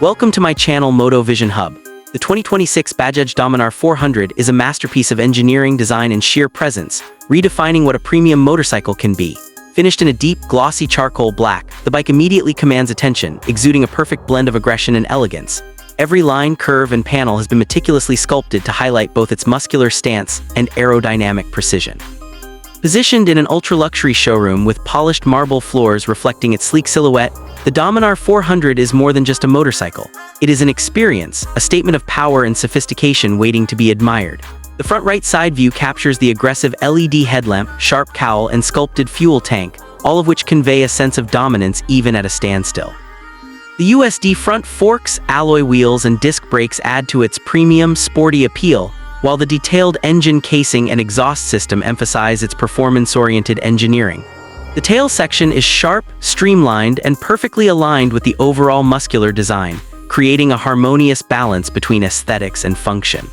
Welcome to my channel Moto Vision Hub. The 2026 Bajaj Dominar 400 is a masterpiece of engineering, design and sheer presence, redefining what a premium motorcycle can be. Finished in a deep, glossy charcoal black, the bike immediately commands attention, exuding a perfect blend of aggression and elegance. Every line, curve and panel has been meticulously sculpted to highlight both its muscular stance and aerodynamic precision. Positioned in an ultra-luxury showroom with polished marble floors reflecting its sleek silhouette, the Dominar 400 is more than just a motorcycle. It is an experience, a statement of power and sophistication waiting to be admired. The front right side view captures the aggressive LED headlamp, sharp cowl, and sculpted fuel tank, all of which convey a sense of dominance even at a standstill. The USD front forks, alloy wheels, and disc brakes add to its premium, sporty appeal, while the detailed engine casing and exhaust system emphasize its performance-oriented engineering. The tail section is sharp, streamlined, and perfectly aligned with the overall muscular design, creating a harmonious balance between aesthetics and function.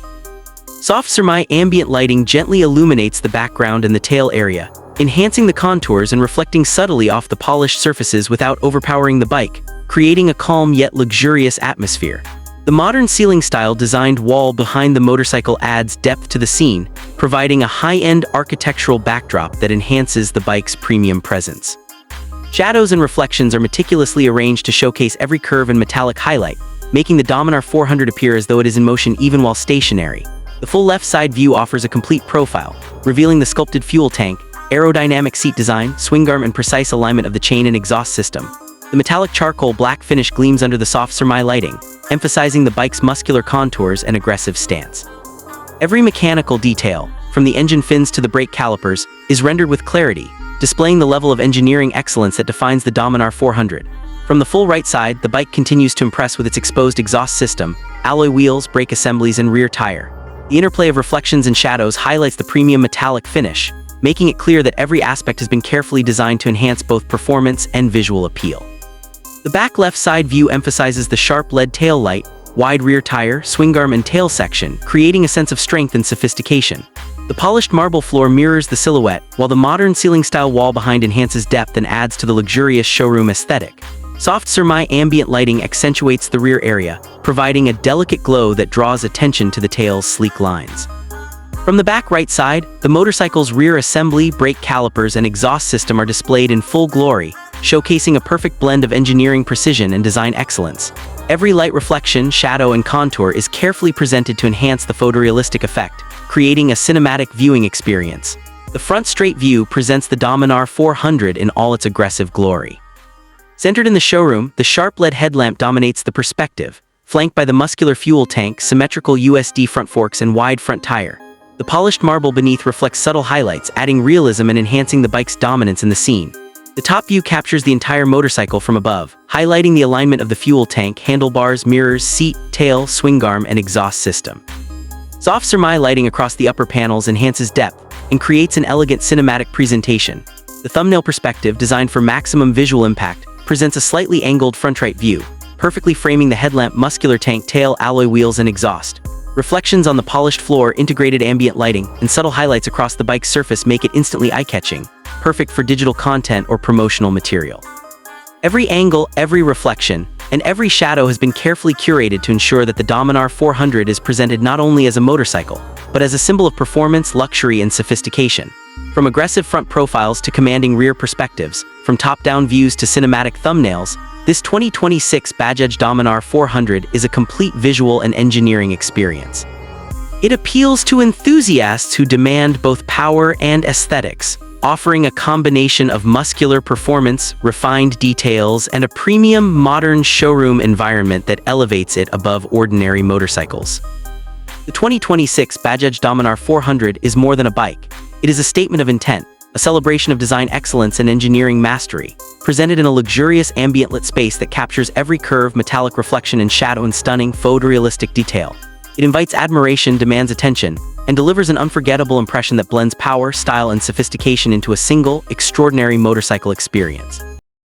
Soft surmai ambient lighting gently illuminates the background and the tail area, enhancing the contours and reflecting subtly off the polished surfaces without overpowering the bike, creating a calm yet luxurious atmosphere. The modern ceiling-style designed wall behind the motorcycle adds depth to the scene, providing a high-end architectural backdrop that enhances the bike's premium presence. Shadows and reflections are meticulously arranged to showcase every curve and metallic highlight, making the Dominar 400 appear as though it is in motion even while stationary. The full left side view offers a complete profile, revealing the sculpted fuel tank, aerodynamic seat design, swing arm, and precise alignment of the chain and exhaust system. The metallic charcoal black finish gleams under the soft surmai lighting, emphasizing the bike's muscular contours and aggressive stance. Every mechanical detail, from the engine fins to the brake calipers, is rendered with clarity, displaying the level of engineering excellence that defines the Dominar 400. From the full right side, the bike continues to impress with its exposed exhaust system, alloy wheels, brake assemblies, and rear tire. The interplay of reflections and shadows highlights the premium metallic finish, making it clear that every aspect has been carefully designed to enhance both performance and visual appeal. The back left side view emphasizes the sharp LED tail light, wide rear tire, swing arm, and tail section, creating a sense of strength and sophistication. The polished marble floor mirrors the silhouette, while the modern ceiling-style wall behind enhances depth and adds to the luxurious showroom aesthetic. Soft surmai ambient lighting accentuates the rear area, providing a delicate glow that draws attention to the tail's sleek lines. From the back right side, the motorcycle's rear assembly, brake calipers, and exhaust system are displayed in full glory, showcasing a perfect blend of engineering precision and design excellence. Every light reflection, shadow, and contour is carefully presented to enhance the photorealistic effect, creating a cinematic viewing experience. The front straight view presents the Dominar 400 in all its aggressive glory. Centered in the showroom, the sharp LED headlamp dominates the perspective, flanked by the muscular fuel tank, symmetrical USD front forks, and wide front tire. The polished marble beneath reflects subtle highlights, adding realism and enhancing the bike's dominance in the scene. The top view captures the entire motorcycle from above, highlighting the alignment of the fuel tank, handlebars, mirrors, seat, tail, swing arm, and exhaust system. Soft surmai lighting across the upper panels enhances depth and creates an elegant cinematic presentation. The thumbnail perspective, designed for maximum visual impact, presents a slightly angled front-right view, perfectly framing the headlamp, muscular tank, tail, alloy wheels, and exhaust. Reflections on the polished floor, integrated ambient lighting, and subtle highlights across the bike's surface make it instantly eye-catching, perfect for digital content or promotional material. Every angle, every reflection, and every shadow has been carefully curated to ensure that the Dominar 400 is presented not only as a motorcycle, but as a symbol of performance, luxury, and sophistication. From aggressive front profiles to commanding rear perspectives, from top-down views to cinematic thumbnails, this 2026 Bajaj Dominar 400 is a complete visual and engineering experience. It appeals to enthusiasts who demand both power and aesthetics, offering a combination of muscular performance, refined details, and a premium modern showroom environment that elevates it above ordinary motorcycles. The 2026 Bajaj Dominar 400 is more than a bike. It is a statement of intent, a celebration of design excellence and engineering mastery, presented in a luxurious ambient lit space that captures every curve, metallic reflection, and shadow in stunning, photorealistic detail. It invites admiration, demands attention, and delivers an unforgettable impression that blends power, style, and sophistication into a single, extraordinary motorcycle experience.